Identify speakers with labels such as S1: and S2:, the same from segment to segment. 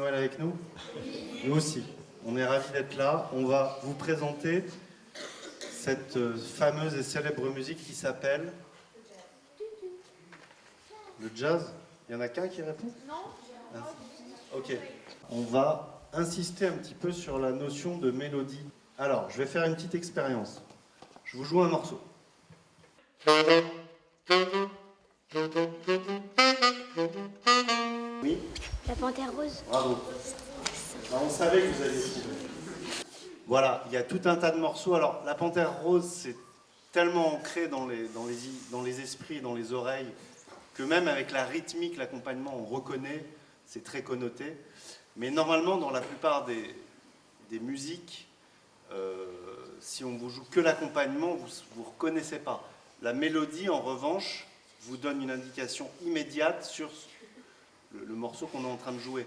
S1: Noël avec nous? Nous aussi. On est ravis d'être là. On va vous présenter cette fameuse et célèbre musique qui s'appelle le jazz. Il y en a qu'un qui répond? Non. Ok. On va insister un petit peu sur la notion de mélodie. Alors, je vais faire une petite expérience. Je vous joue un morceau. Oui.
S2: La Panthère Rose.
S1: Bravo. Alors, on savait que vous alliez trouver. Voilà, il y a tout un tas de morceaux. Alors, la Panthère Rose, c'est tellement ancré dans les esprits, dans les oreilles, que même avec la rythmique, l'accompagnement, on reconnaît, c'est très connoté. Mais normalement, dans la plupart des musiques, si on vous joue que l'accompagnement, vous ne reconnaissez pas. La mélodie, en revanche, vous donne une indication immédiate sur le morceau qu'on est en train de jouer.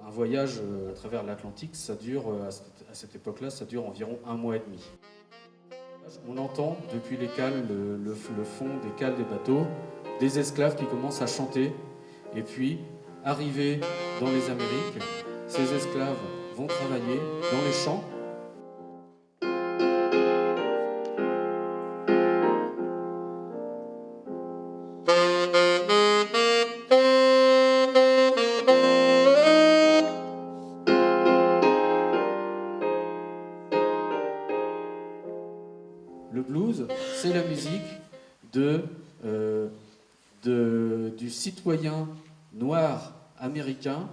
S3: Un voyage à travers l'Atlantique, ça dure, à cette époque-là, ça dure environ 1 mois et demi. On entend depuis les cales, le fond des cales des bateaux, des esclaves qui commencent à chanter. Et puis, arrivés dans les Amériques, ces esclaves vont travailler dans les champs. Le blues, c'est la musique du citoyen noir américain,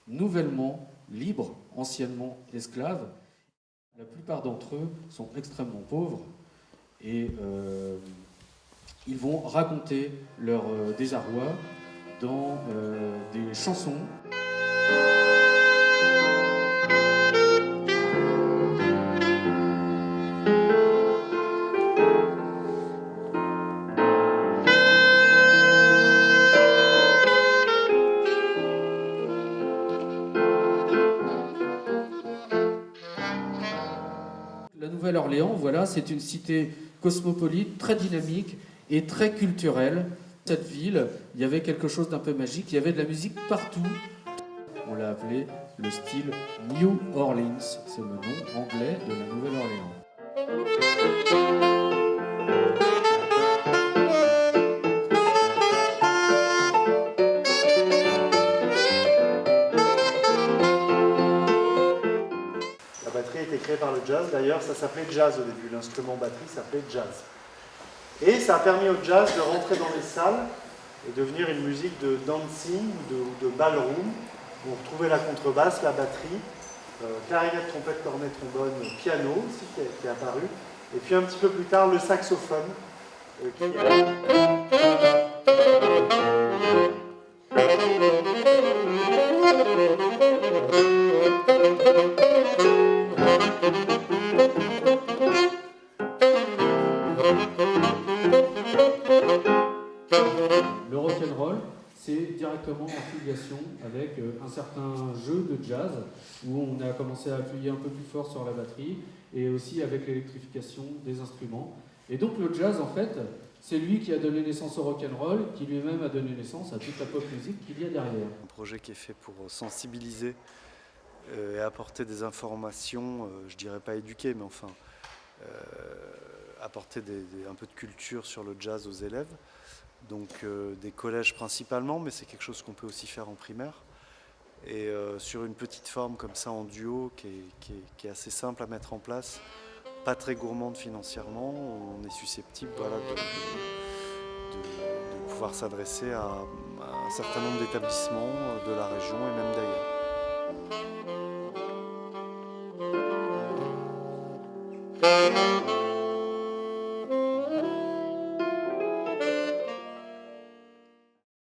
S3: nouvellement libre, anciennement esclave. La plupart d'entre eux sont extrêmement pauvres et ils vont raconter leur désarroi dans des chansons. La Nouvelle-Orléans, voilà, c'est une cité cosmopolite, très dynamique et très culturelle. Cette ville, il y avait quelque chose d'un peu magique, il y avait de la musique partout. On l'a appelé le style New Orleans, c'est le nom anglais de la Nouvelle-Orléans.
S1: La batterie a été créée par le jazz. D'ailleurs, ça s'appelait jazz au début. L'instrument batterie s'appelait jazz. Et ça a permis au jazz de rentrer dans les salles et devenir une musique de dancing ou de ballroom. On retrouvait la contrebasse, la batterie, clarinette, trompette, cornet, trombone, piano aussi qui est apparu. Et puis un petit peu plus tard, le saxophone.
S3: Le rock'n'roll, c'est directement en filiation avec un certain jeu de jazz où on a commencé à appuyer un peu plus fort sur la batterie et aussi avec l'électrification des instruments. Et donc le jazz, en fait, c'est lui qui a donné naissance au rock'n'roll, qui lui-même a donné naissance à toute la pop musique qu'il y a derrière.
S1: Un projet qui est fait pour sensibiliser et apporter des informations, je dirais pas éduquer, mais enfin apporter un peu de culture sur le jazz aux élèves. Donc des collèges principalement, mais c'est quelque chose qu'on peut aussi faire en primaire. Et sur une petite forme comme ça en duo, qui est assez simple à mettre en place, pas très gourmande financièrement, on est susceptible voilà, de pouvoir s'adresser à un certain nombre d'établissements de la région et même d'ailleurs.